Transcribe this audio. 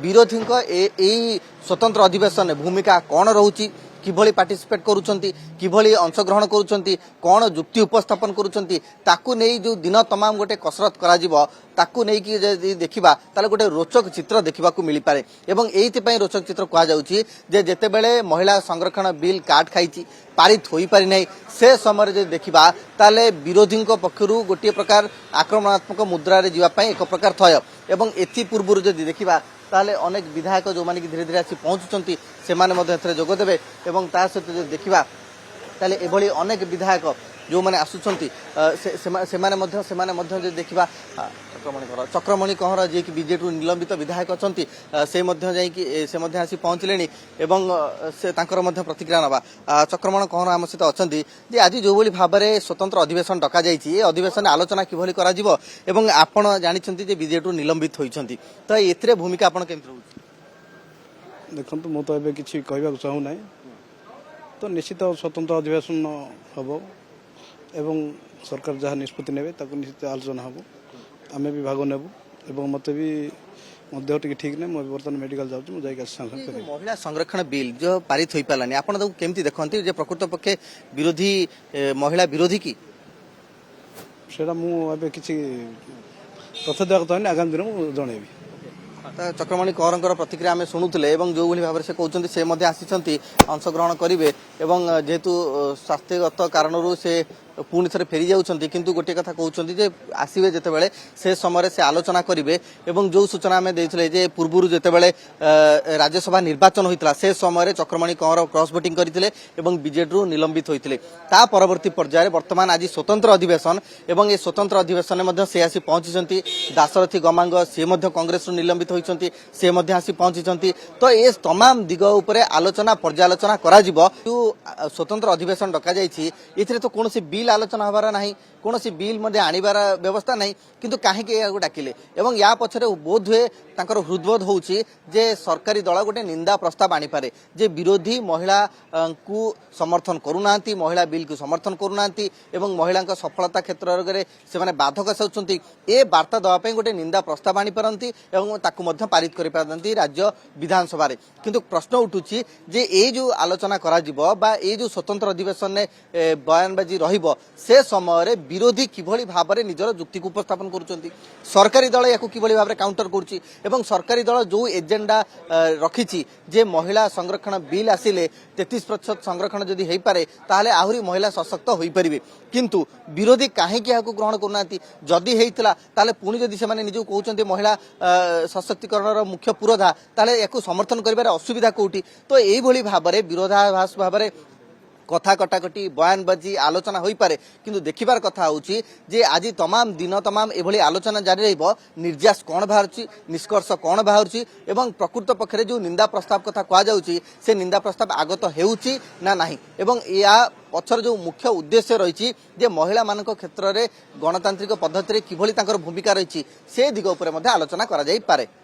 विरोधी स्वतंत्र अधिवेशन भूमिका कौन रोची किभली पार्टिसिपेट करूछंती किभली अंशग्रहण करूछंती कौन जुक्ति उपस्थापन करूछंती ताकू नहीं जो दिन तमाम गोटे कसरत करा जिवो ताकू नहीं कि जदि देखिबा ताले गोटे रोचक चित्र देखिबा को मिली पारे एवं एइति पई रोचक चित्र कहा जाउची जे जेते बेले महिला संरक्षण बिल काट खाइची पारित होई पारि नै से समय जे देखिबा ताले विरोधी पक्षरु गोटे प्रकार आक्रमणात्मक मुद्रा रे जिवा पई एक प्रकार थय एवं एथि पूर्वरु जदि देखिबा ताले अनेक विधायक जो माने कि धीरे धीरे आसी पहुंचुचंती से माने मध्ये एथरे जोग देबे एवं ता सहित जे देखिबा ताले एभली अनेक विधायक जो माने आसुचंती से माने जे देखिबा चक्रमणि कहर जे कि बीजेपी निलंबित विधायक अछंती से मध्ये जाई कि से मध्ये आसी पहुंचलेनी एवं से तांकर मध्ये प्रतिक्रिया नबा चक्रमण कहर हम सहित अछंती जे आज जो बोली भाबरे स्वतंत्र अधिवेशन डका जाईची ए अधिवेशन आलोचना किभली करा जिवो एवं आपण जानिछंती जे बीजेपी निलंबित होईछंती तो एथरे भूमिका आपण केमति रहउची देखंतु मो तो एबे किछि कहबा चाहू नै तो निश्चित स्वतंत्र अधिवेशन हबो एवं सरकार जहाँ निष्पत्ति नेबे ताकु निश्चित आलोचना हबो आमे भी भाग नेबु एवं मते भी मध्य टिके ठीक नै मो बर्तन मेडिकल जाउछु मो जाई संघ करी महिला संरक्षण बिल जो पारित होई पालानी आपण तो केमति देखंती जे प्रकृत पक्षे विरोधी महिला विरोधी की सेडा मु एबे किछि तथ्य देख तो आगामी दिन मु जणेबी चक्रमणि कौर प्रतिक्रिया आम शुणुले जो भाव से कहते से आसी अंशग्रहण करेंगे जेहेतु स्वास्थ्यगत कारण से पुणी थे फेरी जाऊँच किंतु गोटे कथा कहते आसवे जिते से समय से आलोचना करेंगे जो सूचना आम देते पूर्व जितेबाला राज्यसभा निर्वाचन होता से समय चक्रमणि कौर क्रॉस वोटिंग करते बीजेडी निलंबित होते परवर्ती पर्यायर बर्तमान आज स्वतंत्र अधिवेशन एवं ये स्वतंत्र अधिवेशन में से आसी पहुंची दाशरथी गमांग सी कांग्रेस निलंबित होती से आसी पहुंची तो ये तमाम दिग उपर आलोचना पर्यालोचना करा स्वतंत्र अधिवेशन डक जाइए तो कौन बिल आलोचना हबार ना कौन बिल आनिबार व्यवस्था ना किंतु कहीं डाकिले एवं या पछरे बोध हुए तांकर हृदबोध होउची जे सरकारी दल गोटे निंदा प्रस्ताव आनीपारे जे विरोधी महिला को समर्थन करूनांती महिला बिल को समर्थन करूनांती एवं महिला सफलता क्षेत्र से माने बाधक साउचंती ए वार्ता दवा पई गोटे निंदा प्रस्ताव आनी पारंती एवं ताकु मध्य पारित करि पारंती राज्य विधानसभा रे किंतु प्रश्न उठुची जे ए जो आलोचना करा जिवो बा ए जो स्वतंत्र अधिवेशन ने बयानबाजी रहिबो से समय रे विरोधी किभली भाबरे निजर जुक्ति को उपस्थापन करूचंती सरकारी दल याकू किभली भाबरे काउंटर करूची एवं सरकारी दल जो एजेंडा रखिछि जे महिला संरक्षण बिल आसिले 33% संरक्षण जदि हेई पारे ताहले आहुरी महिला सशक्त होई परिबे किंतु विरोधी काहे कि याकू ग्रहण करनांती जदि हेइतला ताहले पुनी जदि से माने निजो कहउचंती महिला सशक्तिकरणर मुख्य पुरोधा ताहले याकू समर्थन करिबार असुविधा कोठी तो एई भली भाबरे विरोधाभास भाबरे कथा कटाकटी बयानबाजी आलोचना हो पारे किंतु देखिबार कथा होची जे आज तमाम दिन तमाम एभली आलोचना जारी रहिबो निर्यास कौन बाहरची निष्कर्ष कौन बाहरची एवं प्रकृत पक्षरे जो निंदा प्रस्ताव कथा कहा जाउची से निंदा प्रस्ताव आगत हेउची ना नाही एवं या पछर जो मुख्य उद्देश्य रही जे महिला मानक क्षेत्र में गणतांत्रिक पद्धति किभली तांकर भूमिका रही से दिग उपर आलोचना करा जाई पारे।